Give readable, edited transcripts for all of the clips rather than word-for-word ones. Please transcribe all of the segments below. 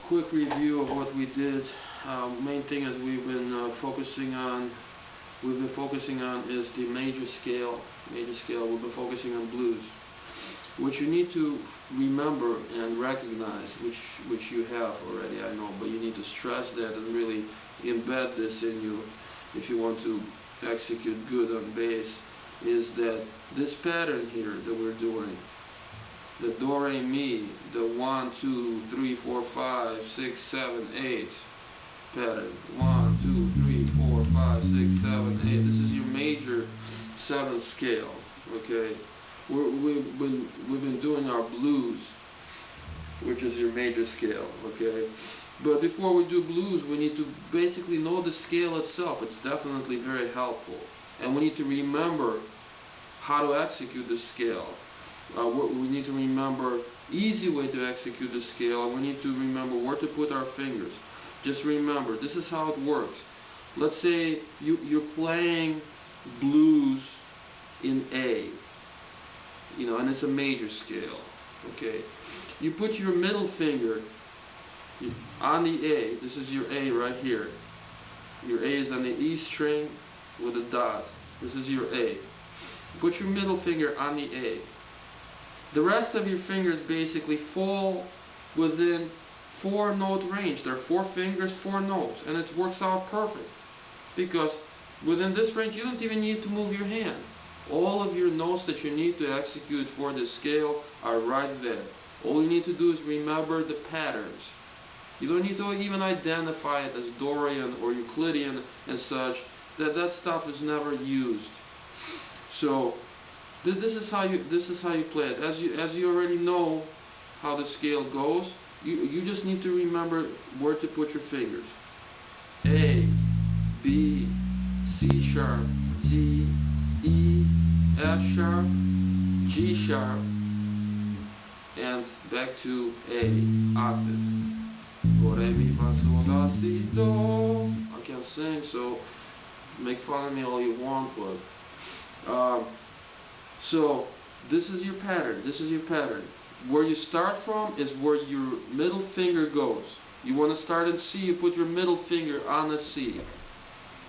quick review of what we did. Main thing is we've been focusing on is the major scale. We've been focusing on blues. What you need to remember and recognize, which you have already, I know, but you need to stress that and really embed this in you if you want to execute good on bass, is that this pattern here that we're doing, the do re mi, the 1 2 3 4 5 6 7 8 pattern, 1 2 3 4 5 6 7 8. This is your major 7th scale. Okay, we've been doing our blues, which is your major scale. Okay, but before we do blues, we need to basically know the scale itself. It's definitely very helpful, and we need to remember how to execute the scale. We need to remember easy way to execute the scale, and we need to remember where to put our fingers. Just remember, this is how it works. Let's say you're playing blues in A, and it's a major scale. Okay, you put your middle finger on the A. This is your A right here. Your A is on the E string with a dot. This is your A. Put your middle finger on the A. The rest of your fingers basically fall within 4-note range. There are 4 fingers, 4 notes, and it works out perfect, because within this range you don't even need to move your hand. All of your notes that you need to execute for this scale are right there. All you need to do is remember the patterns. You don't need to even identify it as Dorian or Euclidean and such. That stuff is never used. So this is how you play it. As you already know how the scale goes, you just need to remember where to put your fingers. A, B, C sharp, D, E, F sharp, G sharp, and back to A octave. Do, re, mi, fa, sol, la, si, do. I can't sing, so make fun of me all you want, but so this is your pattern. Where you start from is where your middle finger goes. You want to start in C, you put your middle finger on the C.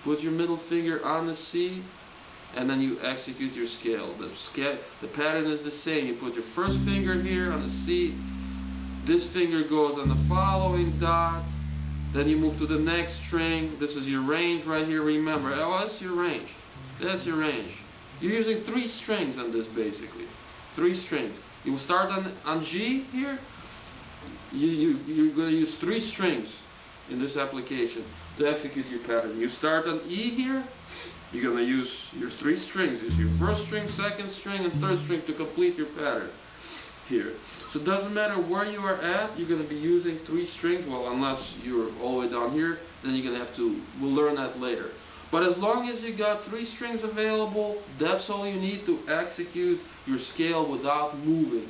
Put your middle finger on the C, and then you execute your scale. The pattern is the same. You put your first finger here on the C. This finger goes on the following dot. Then you move to the next string. This is your range right here. Remember, that's your range. That's your range. You're using 3 strings on this, basically. 3 strings. You will start on G here. You're going to use 3 strings in this application to execute your pattern. You start on E here. You're going to use your 3 strings. Use your first string, second string, and third string to complete your pattern here. So it doesn't matter where you are at, you're going to be using 3 strings. Well, unless you're all the way down here, then you're going to have to, we'll learn that later. But as long as you got 3 strings available, that's all you need to execute your scale without moving.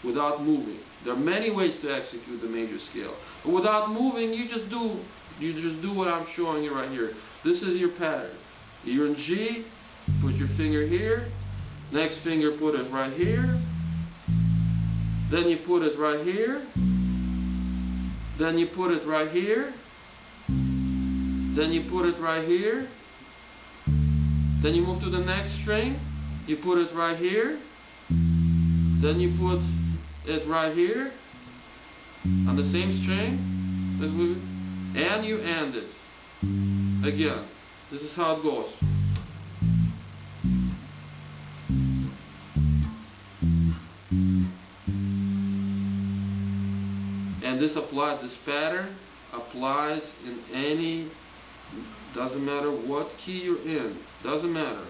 There are many ways to execute the major scale. But without moving, you just do what I'm showing you right here. This is your pattern. You're in G, put your finger here. Next finger, put it right here. Then you put it right here. Then you put it right here. Then you put it right here. Then you move to the next string. You put it right here. Then you put it right here on the same string, and you end it. Again, this is how it goes. And this pattern applies in any, doesn't matter what key you're in, doesn't matter.